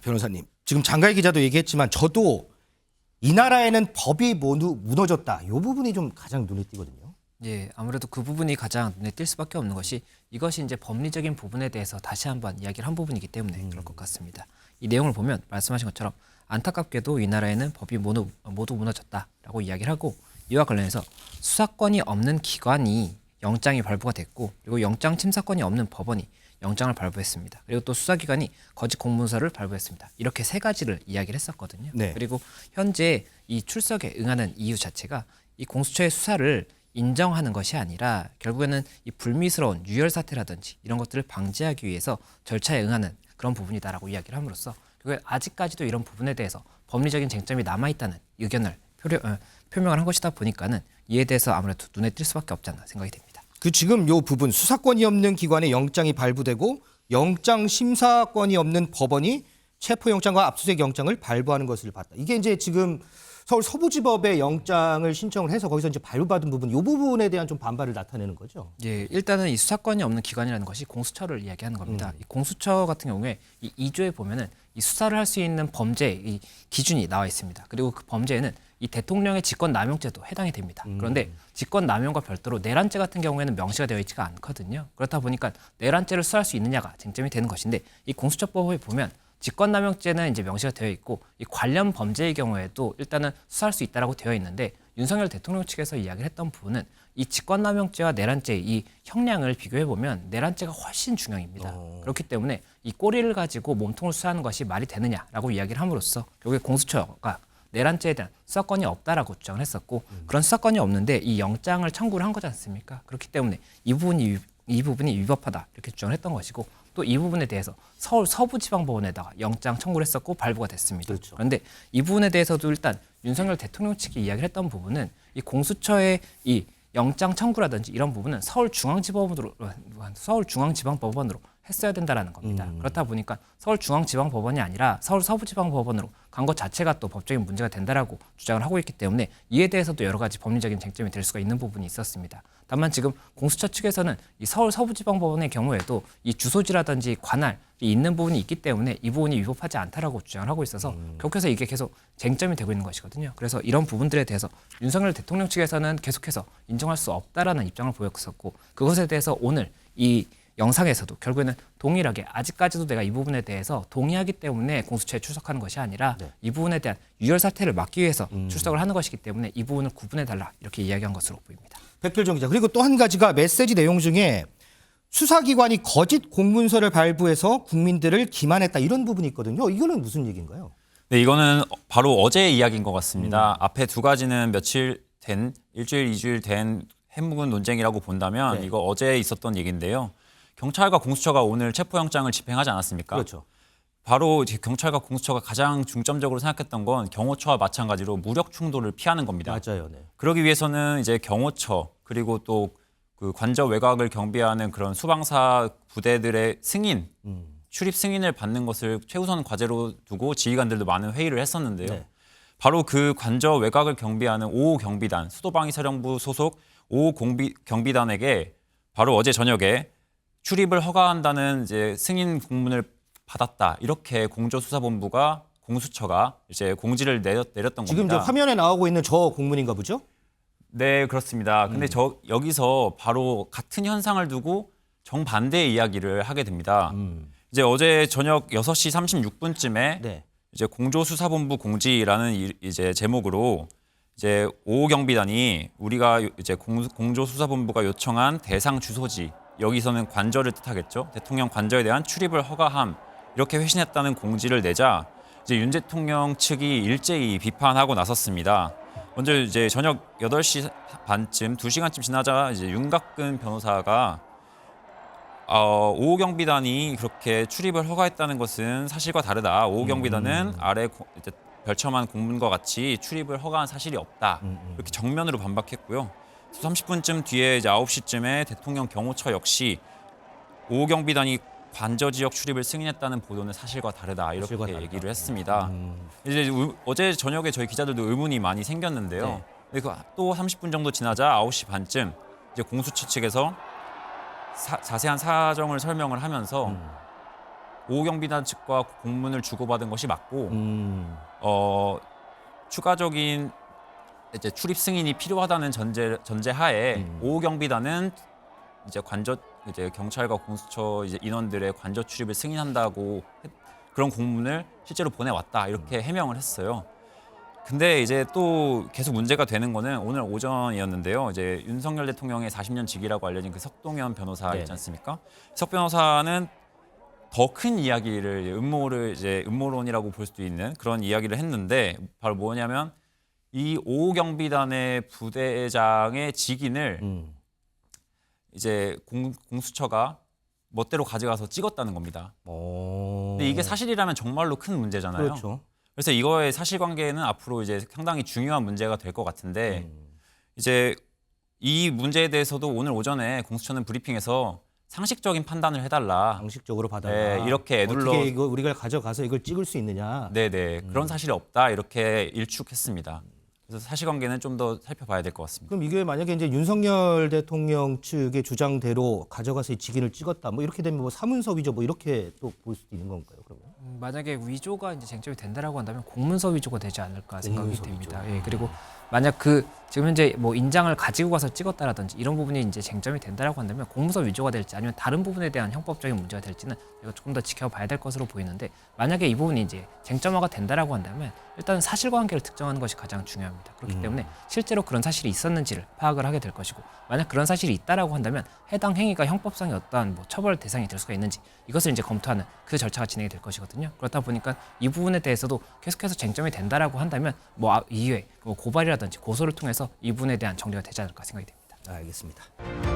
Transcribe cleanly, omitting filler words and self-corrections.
변호사님. 지금 장가희 기자도 얘기했지만 저도 이 나라에는 법이 모두 무너졌다. 이 부분이 좀 가장 눈에 띄거든요. 예, 아무래도 그 부분이 가장 눈에 띌 수밖에 없는 것이 이것이 이제 법리적인 부분에 대해서 다시 한번 이야기를 한 부분이기 때문에 그럴 것 같습니다. 이 내용을 보면 말씀하신 것처럼 안타깝게도 이 나라에는 법이 모두 무너졌다라고 이야기를 하고 이와 관련해서 수사권이 없는 기관이 영장이 발부가 됐고 그리고 영장 심사권이 없는 법원이 영장을 발부했습니다. 그리고 또 수사기관이 거짓 공문서를 발부했습니다. 이렇게 세 가지를 이야기를 했었거든요. 네. 그리고 현재 이 출석에 응하는 이유 자체가 이 공수처의 수사를 인정하는 것이 아니라 결국에는 이 불미스러운 유혈 사태라든지 이런 것들을 방지하기 위해서 절차에 응하는 그런 부분이다라고 이야기를 함으로써 결국에 아직까지도 이런 부분에 대해서 법리적인 쟁점이 남아있다는 의견을 표명을 한 것이다 보니까는 이에 대해서 아무래도 눈에 띌 수밖에 없지 않나 생각이 됩니다. 그 지금 요 부분 수사권이 없는 기관에 영장이 발부되고 영장 심사권이 없는 법원이 체포영장과 압수수색 영장을 발부하는 것을 봤다. 이게 이제 지금 서울 서부지법에 영장을 신청을 해서 거기서 이제 발부받은 부분, 이 부분에 대한 좀 반발을 나타내는 거죠. 예, 일단은 이 수사권이 없는 기관이라는 것이 공수처를 이야기하는 겁니다. 이 공수처 같은 경우에 이 2조에 보면은 이 수사를 할 수 있는 범죄 이 기준이 나와 있습니다. 그리고 그 범죄에는 이 대통령의 직권남용죄도 해당이 됩니다. 그런데 직권남용과 별도로 내란죄 같은 경우에는 명시가 되어 있지가 않거든요. 그렇다 보니까 내란죄를 수사할 수 있느냐가 쟁점이 되는 것인데 이 공수처법에 보면 직권남용죄는 이제 명시가 되어 있고 이 관련 범죄의 경우에도 일단은 수사할 수 있다라고 되어 있는데 윤석열 대통령 측에서 이야기를 했던 부분은 이 직권남용죄와 내란죄 이 형량을 비교해 보면 내란죄가 훨씬 중형입니다. 그렇기 때문에 이 꼬리를 가지고 몸통을 수사하는 것이 말이 되느냐라고 이야기를 함으로써 결국에 공수처가 내란죄에 대한 수사권이 없다라고 주장을 했었고 그런 수사권이 없는데 이 영장을 청구를 한 거지 않습니까? 그렇기 때문에 이 부분이 위법하다 이렇게 주장을 했던 것이고 또 이 부분에 대해서 서울 서부지방법원에다가 영장 청구를 했었고 발부가 됐습니다. 그렇죠. 그런데 이 부분에 대해서도 일단 윤석열 대통령 측이 이야기를 했던 부분은 이 공수처의 이 영장 청구라든지 이런 부분은 서울중앙지방법원으로 했어야 된다라는 겁니다. 그렇다 보니까 서울중앙지방법원이 아니라 서울 서부지방법원으로 간 것 자체가 또 법적인 문제가 된다라고 주장을 하고 있기 때문에 이에 대해서도 여러 가지 법리적인 쟁점이 될 수가 있는 부분이 있었습니다. 다만 지금 공수처 측에서는 이 서울 서부지방법원의 경우에도 이 주소지라든지 관할이 있는 부분이 있기 때문에 이 부분이 위법하지 않다라고 주장을 하고 있어서 계속해서 이게 계속 쟁점이 되고 있는 것이거든요. 그래서 이런 부분들에 대해서 윤석열 대통령 측에서는 계속해서 인정할 수 없다라는 입장을 보였었고 그것에 대해서 오늘 이 영상에서도 결국에는 동일하게 아직까지도 내가 이 부분에 대해서 동의하기 때문에 공수처에 출석하는 것이 아니라 이 부분에 대한 유혈 사태를 막기 위해서 출석을 하는 것이기 때문에 이 부분을 구분해달라 이렇게 이야기한 것으로 보입니다. 백필정 기자. 그리고 또 한 가지가 메시지 내용 중에 수사기관이 거짓 공문서를 발부해서 국민들을 기만했다 이런 부분이 있거든요. 이거는 무슨 얘기인가요? 네, 이거는 바로 어제의 이야기인 것 같습니다. 앞에 두 가지는 일주일, 2주일 된 해묵은 논쟁이라고 본다면 네. 이거 어제 있었던 얘기인데요. 경찰과 공수처가 오늘 체포영장을 집행하지 않았습니까? 그렇죠. 바로 경찰과 공수처가 가장 중점적으로 생각했던 건 경호처와 마찬가지로 무력 충돌을 피하는 겁니다. 맞아요. 네. 그러기 위해서는 이제 경호처 그리고 또 그 관저 외곽을 경비하는 그런 수방사 부대들의 승인, 출입 승인을 받는 것을 최우선 과제로 두고 지휘관들도 많은 회의를 했었는데요. 네. 바로 그 관저 외곽을 경비하는 5호 경비단, 수도방위사령부 소속 5호 경비단에게 바로 어제 저녁에 출입을 허가한다는 이제 승인 공문을 받았다. 이렇게 공조수사본부가 공수처가 이제 공지를 내렸던 지금 겁니다. 이제 화면에 나오고 있는 저 공문인가 보죠? 네, 그렇습니다. 근데 여기서 바로 같은 현상을 두고 정반대의 이야기를 하게 됩니다. 이제 어제 저녁 6시 36분쯤에 네. 이제 공조수사본부 공지라는 이제 제목으로 이제 5호 경비단이 우리가 이제 공조수사본부가 요청한 대상 주소지 여기서는 관저를 뜻하겠죠. 대통령 관저에 대한 출입을 허가함 이렇게 회신했다는 공지를 내자 이제 윤 대통령 측이 일제히 비판하고 나섰습니다. 먼저 이제 저녁 8시 반쯤 2시간쯤 지나자 이제 윤곽근 변호사가 5호 경비단이 그렇게 출입을 허가했다는 것은 사실과 다르다. 5호 경비단은 아래 이제 별첨한 공문과 같이 출입을 허가한 사실이 없다. 이렇게 정면으로 반박했고요. 30분쯤 뒤에 이제 9시쯤에 대통령 경호처 역시 5호 경비단이 관저 지역 출입을 승인했다는 보도는 사실과 다르다 이렇게 사실과 다르다. 얘기를 했습니다. 이제 어제 저녁에 저희 기자들도 의문이 많이 생겼는데요. 네. 근데 또 30분 정도 지나자 9시 반쯤 이제 공수처 측에서 자세한 사정을 설명을 하면서 5경비단 측과 공문을 주고받은 것이 맞고 음. 추가적인 이제 출입 승인이 필요하다는 전제하에 5경비단은 이제 경찰과 공수처 이제 인원들의 관저 출입을 승인한다고 그런 공문을 실제로 보내왔다 이렇게 해명을 했어요. 근데 이제 또 계속 문제가 되는 거는 오늘 오전이었는데요. 이제 윤석열 대통령의 40년 직이라고 알려진 그 석동현 변호사 네. 있지 않습니까? 석 변호사는 더 큰 이야기를 음모론이라고 볼 수도 있는 그런 이야기를 했는데 바로 뭐냐면 이 5경비단의 부대장의 직인을 이제 공수처가 멋대로 가져가서 찍었다는 겁니다. 근데 이게 사실이라면 정말로 큰 문제잖아요. 그렇죠. 그래서 이거의 사실관계는 앞으로 이제 상당히 중요한 문제가 될 것 같은데 이제 이 문제에 대해서도 오늘 오전에 공수처는 브리핑에서 상식적인 판단을 해달라. 방식적으로 받아라. 네, 이렇게 애둘러 어떻게 이거 우리가 가져가서 이걸 찍을 수 있느냐. 네네 그런 사실이 없다 이렇게 일축했습니다. 그래서 사실관계는 좀 더 살펴봐야 될 것 같습니다. 그럼 이게 만약에 이제 윤석열 대통령 측의 주장대로 가져가서 이 직인을 찍었다. 뭐 이렇게 되면 뭐 사문서 위조 뭐 이렇게 또 볼 수도 있는 건가요? 그러면? 만약에 위조가 이제 쟁점이 된다라고 한다면 공문서 위조가 되지 않을까 생각이 공문서 됩니다. 위조. 예, 그리고 만약 지금 현재 뭐 인장을 가지고 가서 찍었다라든지 이런 부분이 이제 쟁점이 된다라고 한다면 공문서 위조가 될지 아니면 다른 부분에 대한 형법적인 문제가 될지는 이거 조금 더 지켜봐야 될 것으로 보이는데 만약에 이 부분이 이제 쟁점화가 된다라고 한다면 일단 사실관계를 특정하는 것이 가장 중요합니다. 그렇기 때문에 실제로 그런 사실이 있었는지를 파악을 하게 될 것이고 만약 그런 사실이 있다라고 한다면 해당 행위가 형법상의 어떠한 뭐 처벌 대상이 될 수가 있는지 이것을 이제 검토하는 그 절차가 진행이 될 것이거든요. 그렇다 보니까 이 부분에 대해서도 계속해서 쟁점이 된다라고 한다면 뭐 이후에 고발이라든지 고소를 통해서 이 부분에 대한 정리가 되지 않을까 생각이 됩니다. 알겠습니다.